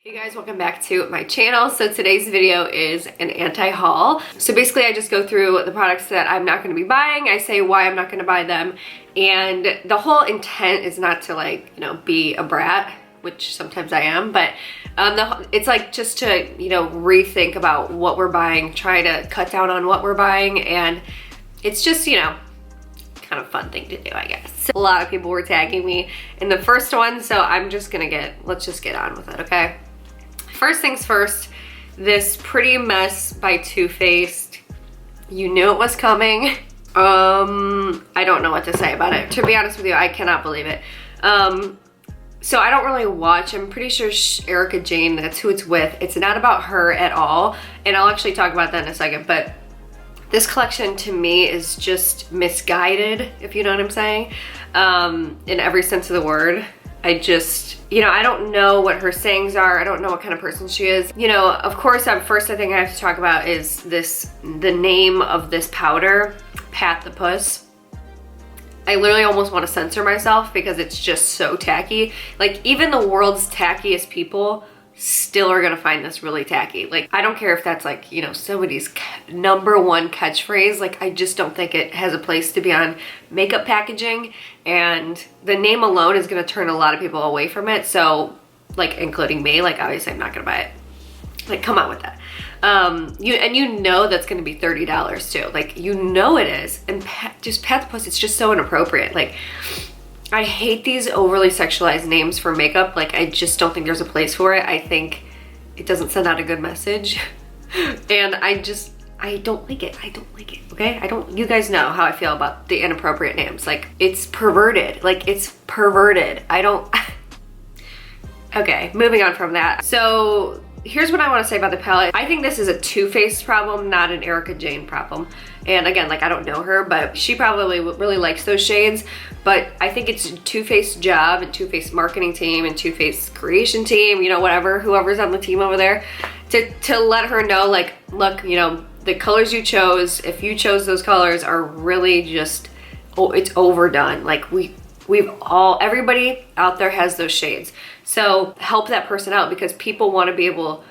Hey guys, welcome back to my channel. So today's video is an anti-haul. So basically I just go through the products that I'm not going to be buying. I say why I'm not going to buy them, and the whole intent is not to, like, you know, be a brat, which sometimes I am, but it's like just to, you know, rethink about what we're buying, try to cut down on what we're buying, and it's just, you know, kind of fun thing to do, I guess. A lot of people were tagging me in the first one, so I'm just gonna let's just get on with it, okay? First things first, this Pretty Mess by Toothpaste. You knew it was coming. I don't know what to say about it. To be honest with you, I cannot believe it. So I don't really watch. I'm pretty sure Erica Jane, that's who it's with. It's not about her at all, and I'll actually talk about that in a second, but this collection to me is just misguided, if you know what I'm saying, in every sense of the word. I just, you know, I don't know what her sayings are. I don't know what kind of person she is. You know, of course, first I think I have to talk about is the name of this powder, Pat the Puss. I literally almost want to censor myself because it's just so tacky. Like, even the world's tackiest people still are gonna find this really tacky. Like, I don't care if that's, like, you know, somebody's #1 catchphrase. Like, I just don't think it has a place to be on makeup packaging, and the name alone is gonna turn a lot of people away from it. So, like, including me, like, obviously I'm not gonna buy it. Like, come on with that. You know that's gonna be $30 too. Like, you know it is. And just Pat the Puss, it's just so inappropriate. Like, I hate these overly sexualized names for makeup. Like, I just don't think there's a place for it. I think it doesn't send out a good message. And I don't like it. I don't like it, okay? You guys know how I feel about the inappropriate names. Like, it's perverted. Like, it's perverted. Okay, moving on from that. So here's what I want to say about the palette. I think this is a Too-Faced problem, not an Erica Jane problem. And again, like, I don't know her, but she probably really likes those shades. But I think it's Too-Faced job and Too-Faced marketing team and Too-Faced creation team, you know, whatever, whoever's on the team over there, to let her know, like, look, you know, the colors you chose, if you chose those colors, are really just, oh, it's overdone. Like, everybody out there has those shades. So help that person out, because people want to be able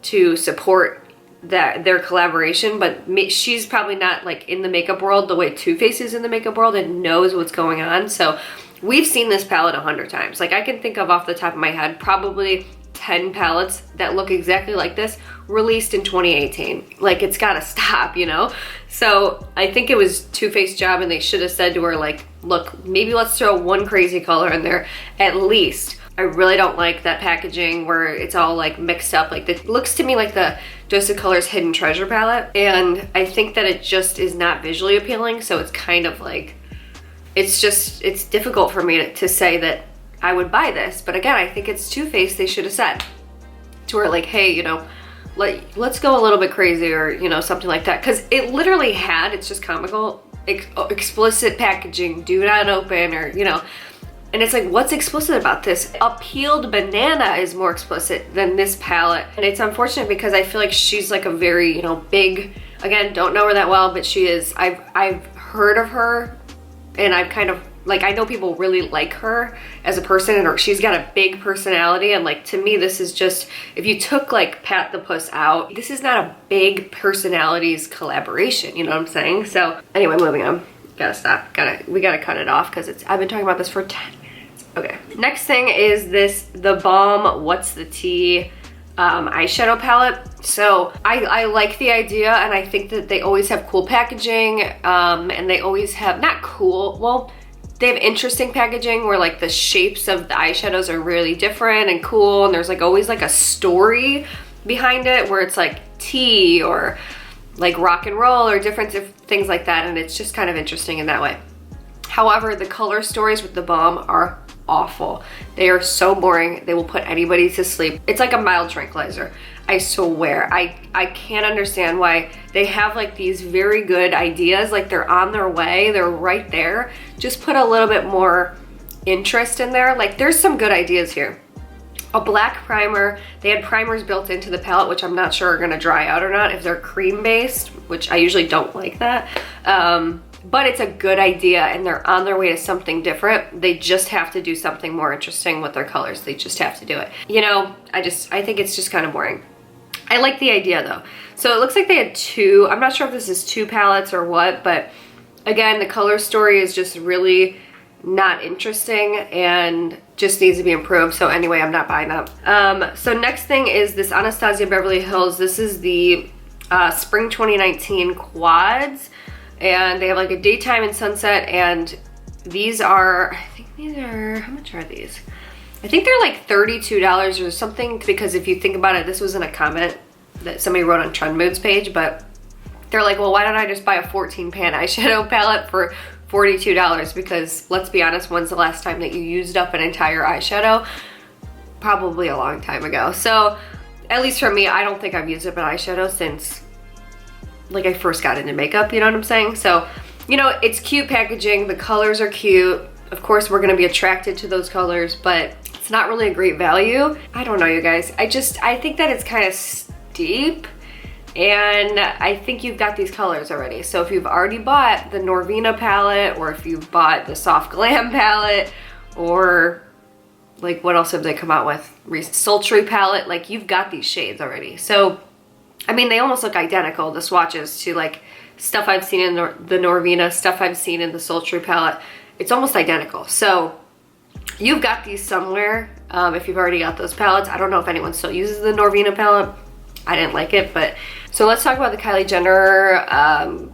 to support their collaboration, but she's probably not, like, in the makeup world the way Too-Faced is in the makeup world and knows what's going on. So we've seen this palette 100 times. Like, I can think of, off the top of my head, probably 10 palettes that look exactly like this released in 2018. Like, it's gotta stop, you know? So I think it was Too-Faced job, and they should have said to her, like, look, maybe let's throw one crazy color in there at least. I really don't like that packaging where it's all, like, mixed up. Like, it looks to me like the Dose of Colors Hidden Treasure palette, and I think that it just is not visually appealing. So it's kind of like, it's difficult for me to say that I would buy this. But again, I think it's Too-Faced. They should have said to her, like, hey, you know, let's go a little bit crazy, or, you know, something like that. Because it literally had, it's just comical, explicit packaging, do not open, or, you know. And it's like, what's explicit about this? A peeled banana is more explicit than this palette. And it's unfortunate because I feel like she's, like, a very, you know, big, again, don't know her that well, but she is, I've heard of her, and I've kind of, like, I know people really like her as a person, and she's got a big personality. And, like, to me, this is just, if you took, like, Pat the Puss out, this is not a big personalities collaboration, you know what I'm saying? So anyway, moving on. Gotta stop. We gotta cut it off because I've been talking about this for 10 minutes. Okay. Next thing is the Balm What's the Tea eyeshadow palette. So I like the idea, and I think that they always have cool packaging, and they always have, not cool, well, they have interesting packaging where, like, the shapes of the eyeshadows are really different and cool, and there's, like, always, like, a story behind it where it's, like, tea or, like, rock and roll or different things like that, and it's just kind of interesting in that way. However, the color stories with the Balm are awful. They are so boring. They will put anybody to sleep. It's like a mild tranquilizer. I swear. I can't understand why they have, like, these very good ideas. Like, they're on their way. They're right there. Just put a little bit more interest in there. Like, there's some good ideas here. A black primer. They had primers built into the palette, which I'm not sure are gonna dry out or not if they're cream based, which I usually don't like that. but it's a good idea and they're on their way to something different. They just have to do something more interesting with their colors. They just have to do it. You know, I think it's just kind of boring. I like the idea though. So it looks like they had two, I'm not sure if this is two palettes or what, but again, the color story is just really not interesting and just needs to be improved. So anyway, I'm not buying that. So next thing is this Anastasia Beverly Hills. This is the Spring 2019 quads, and they have like a daytime and sunset, and these are, I think these are, how much are these? I think they're like $32 or something, because if you think about it, this was in a comment that somebody wrote on Trend Mood's page, but they're like, well, why don't I just buy a 14 pan eyeshadow palette for $42? Because let's be honest, when's the last time that you used up an entire eyeshadow? Probably a long time ago. So at least for me, I don't think I've used up an eyeshadow since like I first got into makeup, you know what I'm saying? So, you know, it's cute packaging, the colors are cute. Of course, we're gonna be attracted to those colors, but it's not really a great value. I don't know, you guys. I think that it's kind of steep, and I think you've got these colors already. So if you've already bought the Norvina palette, or if you've bought the Soft Glam palette, or like what else have they come out with? Sultry palette, like you've got these shades already. So, I mean, they almost look identical, the swatches, to like stuff I've seen in the Norvina, stuff I've seen in the Sultry palette. It's almost identical. So you've got these somewhere if you've already got those palettes. I don't know if anyone still uses the Norvina palette. I didn't like it, but so let's talk about the Kylie Jenner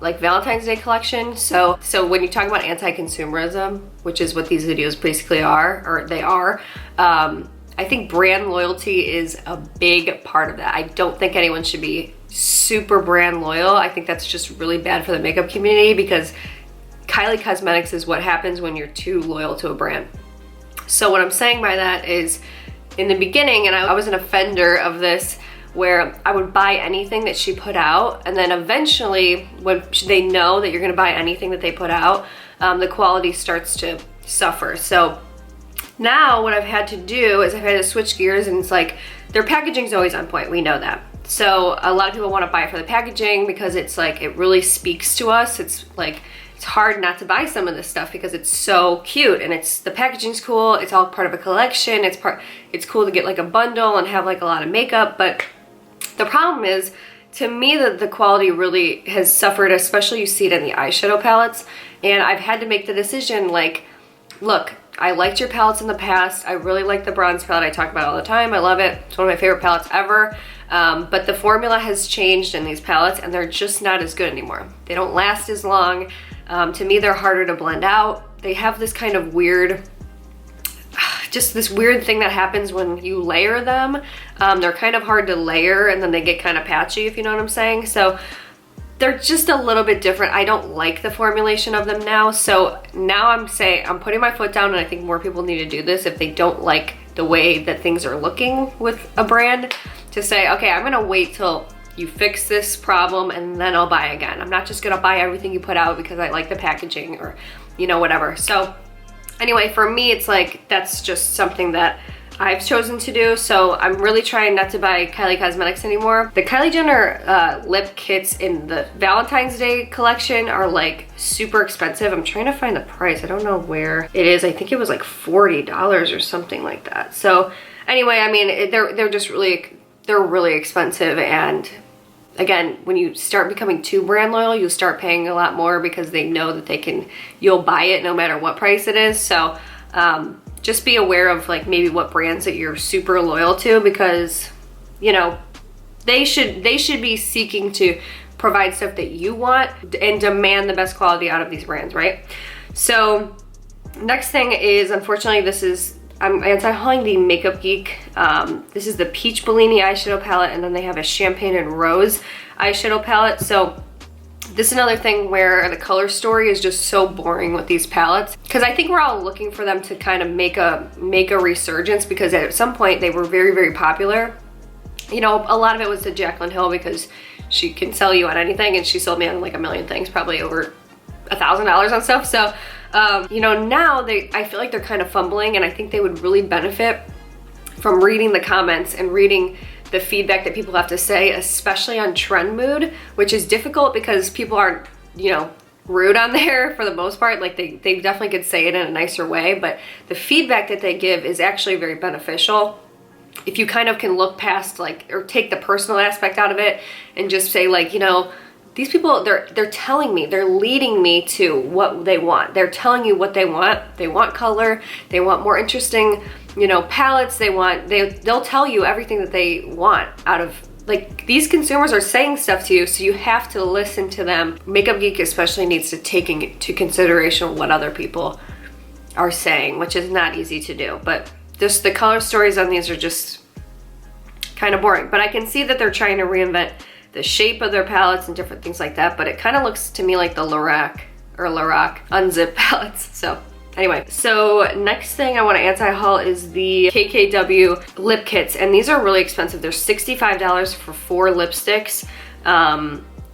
like Valentine's Day collection. So when you talk about anti-consumerism, which is what these videos basically are, or they are, I think brand loyalty is a big part of that. I don't think anyone should be super brand loyal. I think that's just really bad for the makeup community, because Kylie Cosmetics is what happens when you're too loyal to a brand. So what I'm saying by that is, in the beginning, and I was an offender of this, where I would buy anything that she put out, and then eventually when they know that you're gonna buy anything that they put out, the quality starts to suffer. So now what I've had to do is I've had to switch gears, and it's like their packaging's always on point, we know that. So a lot of people want to buy it for the packaging because it's like, it really speaks to us. It's like, it's hard not to buy some of this stuff because it's so cute, and the packaging's cool, it's all part of a collection, it's cool to get like a bundle and have like a lot of makeup. But the problem is, to me, that the quality really has suffered, especially you see it in the eyeshadow palettes. And I've had to make the decision, like, look, I liked your palettes in the past. I really like the bronze palette. I talk about it all the time. I love it. It's one of my favorite palettes ever. But the formula has changed in these palettes, and they're just not as good anymore. They don't last as long. To me, they're harder to blend out. They have this kind of weird, just this weird thing that happens when you layer them. They're kind of hard to layer, and then they get kind of patchy, if you know what I'm saying. So they're just a little bit different. I don't like the formulation of them now. So now I'm putting my foot down, and I think more people need to do this if they don't like the way that things are looking with a brand, to say, okay, I'm gonna wait till you fix this problem and then I'll buy again. I'm not just gonna buy everything you put out because I like the packaging, or, you know, whatever. So anyway, for me, it's like, that's just something that I've chosen to do. So I'm really trying not to buy Kylie Cosmetics anymore. The Kylie Jenner lip kits in the Valentine's Day collection are like super expensive. I'm trying to find the price. I don't know where it is. I think it was like $40 or something like that. So anyway, I mean, they're just really, they're really expensive. And again, when you start becoming too brand loyal, you'll start paying a lot more because they know that you'll buy it no matter what price it is. So just be aware of like maybe what brands that you're super loyal to, because, you know, they should be seeking to provide stuff that you want and demand the best quality out of these brands, right? So next thing is, unfortunately, I'm anti-hauling the Makeup Geek. This is the Peach Bellini eyeshadow palette, and then they have a Champagne and Rose eyeshadow palette. So this is another thing where the color story is just so boring with these palettes, because I think we're all looking for them to kind of make a resurgence, because at some point they were very, very popular. You know, a lot of it was to Jaclyn Hill, because she can sell you on anything, and she sold me on like a million things, probably over $1,000 on stuff. So you know, now I feel like they're kind of fumbling, and I think they would really benefit from reading the comments and reading the feedback that people have to say, especially on Trend Mood, which is difficult because people aren't, you know, rude on there for the most part. Like they definitely could say it in a nicer way, but the feedback that they give is actually very beneficial. If you kind of can look past like, or take the personal aspect out of it and just say like, you know, these people, they're telling me, they're leading me to what they want. They're telling you what they want. They want color. They want more interesting, you know, palettes. They'll tell you everything that they want out of, like, these consumers are saying stuff to you, so you have to listen to them. Makeup Geek especially needs to take into consideration what other people are saying, which is not easy to do. But just the color stories on these are just kind of boring. But I can see that they're trying to reinvent the shape of their palettes and different things like that, but it kind of looks to me like the Lorac unzip palettes. So anyway, so next thing I want to anti-haul is the KKW lip kits, and these are really expensive. They're $65 for 4 lipsticks,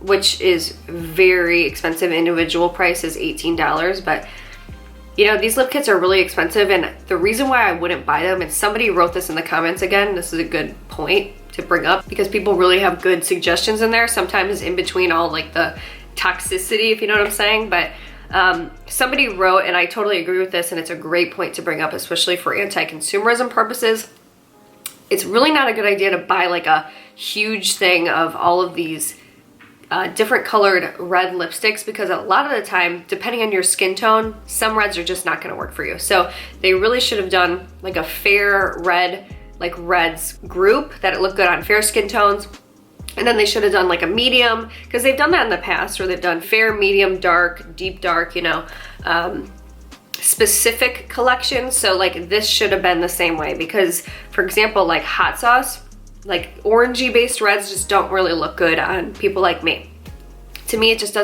which is very expensive. Individual price is $18, but you know, these lip kits are really expensive, and the reason why I wouldn't buy them, and somebody wrote this in the comments again, this is a good point to bring up, because people really have good suggestions in there, sometimes in between all like the toxicity, if you know what I'm saying. But somebody wrote, and I totally agree with this, and it's a great point to bring up, especially for anti-consumerism purposes. It's really not a good idea to buy like a huge thing of all of these different colored red lipsticks, because a lot of the time, depending on your skin tone, some reds are just not going to work for you. So they really should have done like a fair red, like reds group that it looked good on fair skin tones. And then they should have done like a medium, because they've done that in the past, where they've done fair, medium, dark, deep dark, you know, specific collections. So like this should have been the same way, because for example, like hot sauce, like orangey based reds just don't really look good on people like me. To me, it just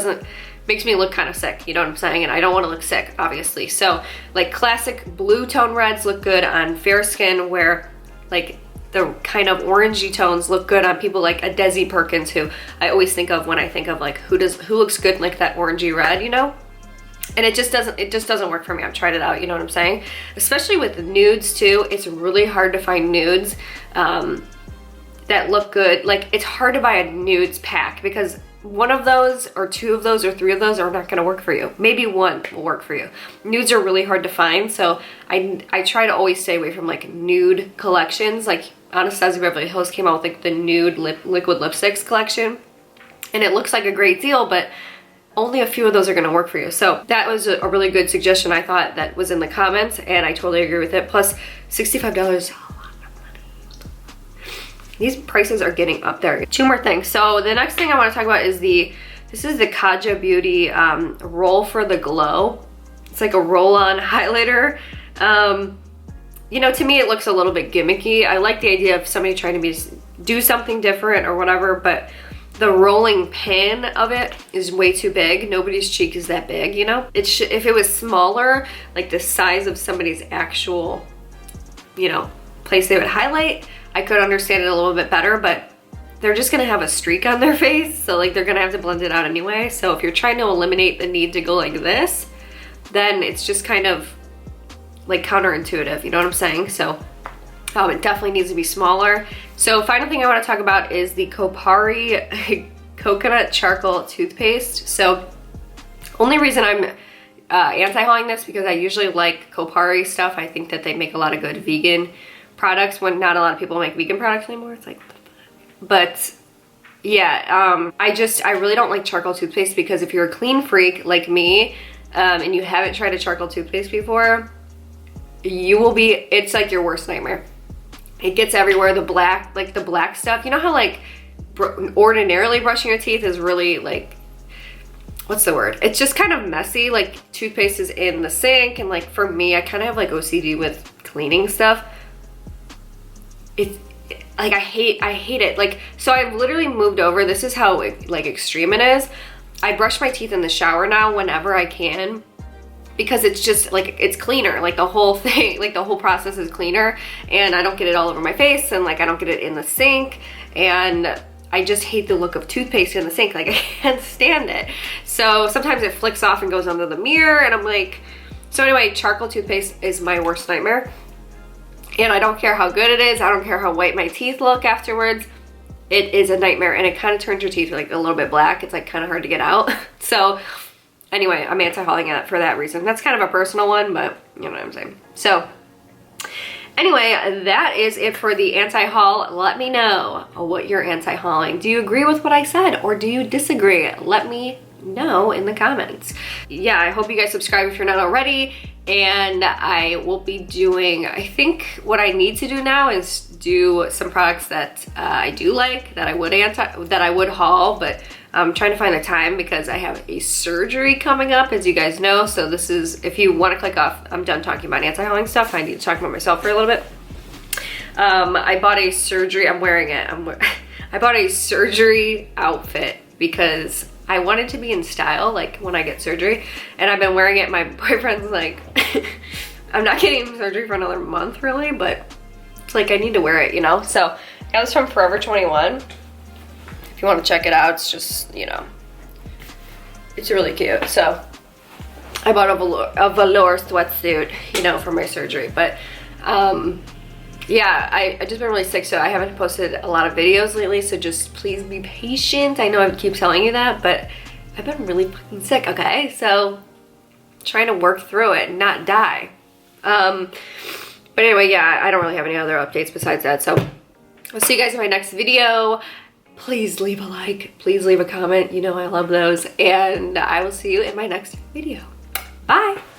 makes me look kind of sick, you know what I'm saying? And I don't want to look sick, obviously. So like classic blue tone reds look good on fair skin, where like the kind of orangey tones look good on people like a Desi Perkins, who I always think of when I think of like who looks good in like that orangey red, you know? And it just doesn't work for me. I've tried it out, you know what I'm saying? Especially with nudes too, it's really hard to find nudes that look good. Like it's hard to buy a nudes pack, because one of those or 2 of those or 3 of those are not going to work for you. Maybe 1 will work for you. Nudes are really hard to find, so I try to always stay away from like nude collections. Like Anastasia Beverly Hills came out with like the nude liquid lipsticks collection, and it looks like a great deal, but only a few of those are going to work for you. So that was a really good suggestion, I thought, that was in the comments, and I totally agree with it. Plus $65. These prices are getting up there. 2 more things. So the next thing I want to talk about is this is the Kaja Beauty Roll for the Glow. It's like a roll-on highlighter. You know, to me it looks a little bit gimmicky. I like the idea of somebody trying to do something different or whatever, but the rolling pin of it is way too big. Nobody's cheek is that big, you know? If it was smaller, like the size of somebody's actual, you know, place they would highlight, I could understand it a little bit better, but they're just gonna have a streak on their face, so like they're gonna have to blend it out anyway. So if you're trying to eliminate the need to go like this, then it's just kind of like counterintuitive, you know what I'm saying? So it definitely needs to be smaller. So final thing I want to talk about is the Kopari coconut charcoal toothpaste. So only reason I'm anti-hauling this, because I usually like Kopari stuff. I think that they make a lot of good vegan products, when not a lot of people make vegan products anymore. It's like, but yeah, I really don't like charcoal toothpaste, because if you're a clean freak like me, and you haven't tried a charcoal toothpaste before, it's like your worst nightmare. It gets everywhere. The black stuff, you know how like ordinarily brushing your teeth is really like, what's the word? It's just kind of messy. Like toothpaste is in the sink, and like for me, I kind of have like OCD with cleaning stuff. It's like I hate it. Like, so I've literally moved over. This is how like extreme it is. I brush my teeth in the shower now whenever I can, because it's just like, it's cleaner. Like the whole thing, like the whole process is cleaner, and I don't get it all over my face, and like I don't get it in the sink, and I just hate the look of toothpaste in the sink. Like I can't stand it. So sometimes it flicks off and goes under the mirror, and I'm like, so anyway, charcoal toothpaste is my worst nightmare. And I don't care how good it is. I don't care how white my teeth look afterwards. It is a nightmare, and it kind of turns your teeth like a little bit black. It's like kind of hard to get out. So anyway, I'm anti-hauling it for that reason. That's kind of a personal one, but you know what I'm saying. So anyway, that is it for the anti-haul. Let me know what you're anti-hauling. Do you agree with what I said or do you disagree? Let me know in the comments. Yeah, I hope you guys subscribe if you're not already, and I will be doing, I think what I need to do now is do some products that I do like, that I would haul, but I'm trying to find the time because I have a surgery coming up, as you guys know. So this is, if you want to click off, I'm done talking about anti-hauling stuff. I need to talk about myself for a little bit. I bought a surgery, I'm wearing it. I bought a surgery outfit because I wanted to be in style, like when I get surgery, and I've been wearing it. My boyfriend's like, I'm not getting surgery for another month really, but it's like I need to wear it, you know? So I got this from Forever 21. If you want to check it out, it's just, you know, it's really cute. So I bought a velour sweatsuit, you know, for my surgery. But yeah, I just been really sick, so I haven't posted a lot of videos lately, so just please be patient. I know I keep telling you that, but I've been really fucking sick, okay? So trying to work through it and not die. But anyway, yeah, I don't really have any other updates besides that, so I'll see you guys in my next video. Please leave a like, please leave a comment, you know I love those, and I will see you in my next video. Bye!